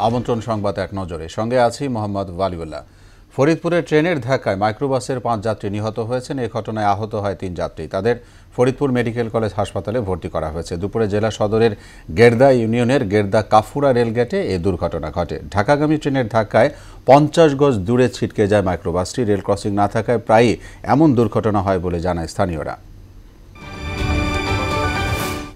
আমন্ত্রণ সংবাদ এক নজরে, সঙ্গে আছি মোহাম্মদ ওয়ালিউল্লাহ। ফরিদপুরে ট্রেনের ধাক্কায় মাইক্রোবাসের ৫ যাত্রী নিহত হয়েছেন। এই ঘটনায় আহত হয় ৩ যাত্রী। তাদের ফরিদপুর মেডিকেল কলেজ হাসপাতালে ভর্তি করা হয়েছে। দুপুরে জেলা সদরের গেরদা ইউনিয়নের গেরদা কাফুরা রেলগেটে এই দুর্ঘটনা ঘটে। ঢাকাগামী ট্রেনের ধাক্কায় ৫০ গজ দূরে ছিটকে যায় মাইক্রোবাসটি। রেল ক্রসিং না থাকায় প্রায়ই এমন দুর্ঘটনা হয় বলে জানায় স্থানীয়রা।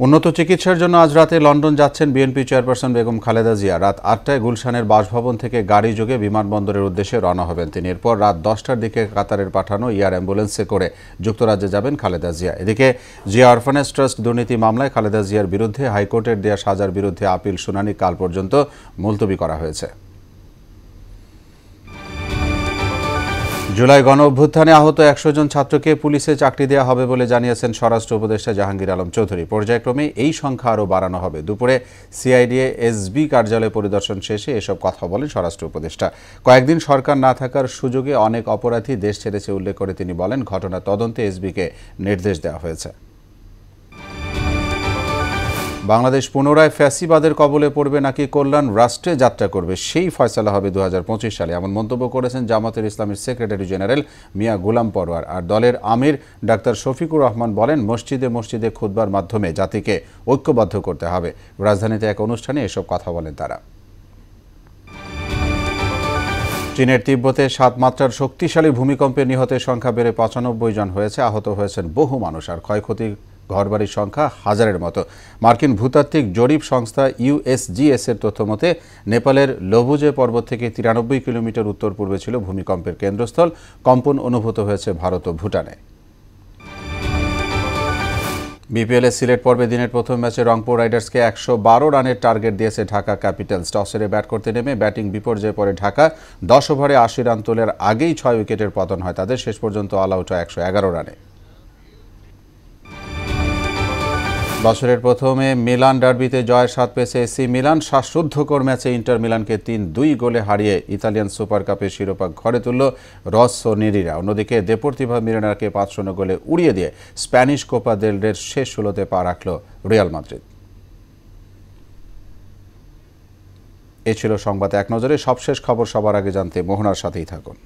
উন্নত চিকিৎসার জন্য আজ রাতে লন্ডন যাচ্ছেন বিএনপি চেয়ারপারসন বেগম খালেদা জিয়া। রাত ৮টায় গুলশানের বাসভবন থেকে গাড়ি যোগে বিমানবন্দরের উদ্দেশ্যে রওনা হবেন তিনি। এরপর রাত ১০টার দিকে কাতারের পাঠানো এয়ার অ্যাম্বুলেন্সে করে যুক্তরাজ্যে যাবেন খালেদা জিয়া। এদিকে জিয়া অরফানেজ ট্রাস্ট দুর্নীতি মামলায় খালেদা জিয়ার বিরুদ্ধে হাইকোর্টের দেয়া সাজার বিরুদ্ধে আপিল শুনানি কাল পর্যন্ত মুলতবি করা হয়েছে। জুলাই গণ অভ্যুত্থানে আহত ১০০ জন ছাত্রকে পুলিশে চাকরি দেওয়া হবে বলে জানিয়েছেন স্বরাষ্ট্র উপদেষ্টা জাহাঙ্গীর আলম চৌধুরী। পর্যায়ক্রমে এই সংখ্যা আরও বাড়ানো হবে। দুপুরে সিআইডিএ এসবি কার্যালয় পরিদর্শন শেষে এসব কথা বলেন স্বরাষ্ট্র উপদেষ্টা। কয়েকদিন সরকার না থাকার সুযোগে অনেক অপরাধী দেশ ছেড়েছে উল্লেখ করে তিনি বলেন, ঘটনা তদন্তে এসবিকে নির্দেশ দেওয়া হয়েছে। বাংলাদেশ পুনরায় ফ্যাসিবাদের কবলে পড়বে নাকি কল্যাণ রাষ্ট্রে যাত্রা করবে, সেই ফয়সালা হবে ২০২৫ সালে, এমন মন্তব্য করেছেন জামায়াতে ইসলামীর সেক্রেটারি জেনারেল মিয়া গোলাম পরোয়ার। আর দলের আমির ডাক্তার শফিকুর রহমান বলেন, মসজিদে মসজিদে খুতবার মাধ্যমে জাতিকে ঐক্যবদ্ধ করতে হবে। রাজধানীতে এক অনুষ্ঠানে এসব কথা বলেন তারা। চীনের তিব্বতে ৭ মাত্রার শক্তিশালী ভূমিকম্পে নিহতের সংখ্যা বেড়ে ৯৫ জন হয়েছে। আহত হয়েছেন বহু মানুষ, আর ক্ষয়ক্ষতি ঘরবাড়ির সংখ্যা হাজারের মতো। মার্কিন ভূতাত্ত্বিক জরিপ সংস্থা ইউএসজিএস এর তথ্য মতে নেপালের লোবুজে পর্বত থেকে ৯৩ কিলোমিটার উত্তর পূর্বে ছিল ভূমিকম্পের কেন্দ্রস্থল। কম্পন অনুভূত হয়েছে ভারত ও ভুটানে। বিপিএল এর সিলেট পর্বে দিনের প্রথম ম্যাচে রংপুর রাইডার্সকে ১১২ রানের টার্গেট দিয়েছে ঢাকা ক্যাপিটালস। টসে ব্যাট করতে নেমে ব্যাটিং বিপর্যয়ে পড়ে ঢাকা। ১০ ওভারে ৮০ রান তোলার আগেই ৬ উইকেটের পতন হয় তাদের। শেষ পর্যন্ত অল আউট হয় ১১১ রানে। বছরের প্রথমে মিলান ডার্বিতে জয়ের স্বাদ পেয়েছে এসি মিলান। শ্বাসরুদ্ধকর ম্যাচে ইন্টার মিলানকে ৩-২ গোলে হারিয়ে ইতালিয়ান সুপার কাপের শিরোপা ঘরে তুলল রসসোনেরিরা। অন্যদিকে দেপোর্তিভো মিরানাকে ৫-০ গোলে উড়িয়ে দিয়ে স্প্যানিশ কোপা দেল রের শেষ ১৬তে পা রাখল রিয়াল মাদ্রিদ। এ ছিল সংবাদ এক নজরে। সবশেষ খবর সবার আগে জানতে মোহনার সাথেই থাকুন।